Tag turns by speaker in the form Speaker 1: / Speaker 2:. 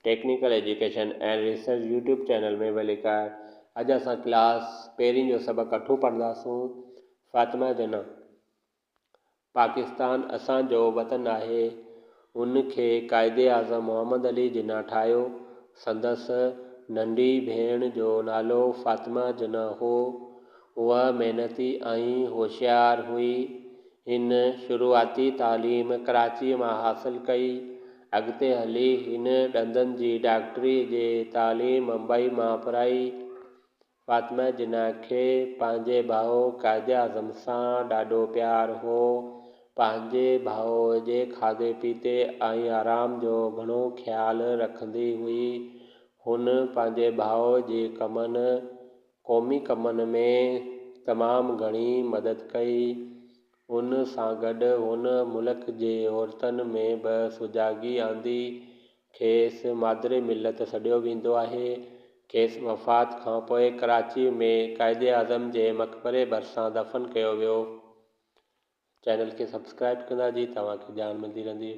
Speaker 1: Technical education and research YouTube channel में welcome. अज असां क्लास पहिरीं जो सबक अठों पढ़ंदासूं। फातिमा जना। पाकिस्तान असांजो वतन आहे। उनखे कायदे आज़म मोहम्मद अली जिन्ना ठाहियो। संदसि नंढी भेण जो नालो फातिमा जिन्ना हो। उहा महिनती ऐं होशियार हुई। हिन शुरूआती तालीम कराची मां हासिल कई। अॻिते हली हिन ॾंदनि जी डॉक्टरी जी तालीम मुंबई मां पुराई। फातिमा जिन्ना खे पंहिंजे भाउ कायदे आज़म सां ॾाढो प्यारु हो। पंहिंजे भाउ जे खाधे पीते ऐं आराम जो घणो ख़्यालु रखंदी हुई। हुन पंहिंजे भाउ जे क़ौमी कमनि में तमामु घणी मदद कई। उन सां गॾु हुन मुल्क जे औरतुनि में बि सुजाॻी आंदी। खेसि मादरे मिलत सॾियो वेंदो आहे। खेसि वफ़ात खां पोइ कराची में कायदे आज़म जे मक़बरे भरिसां दफ़न कयो वियो। चैनल खे सब्सक्राइब कंदा जी तव्हांखे ॼाण मिलंदी रहंदी।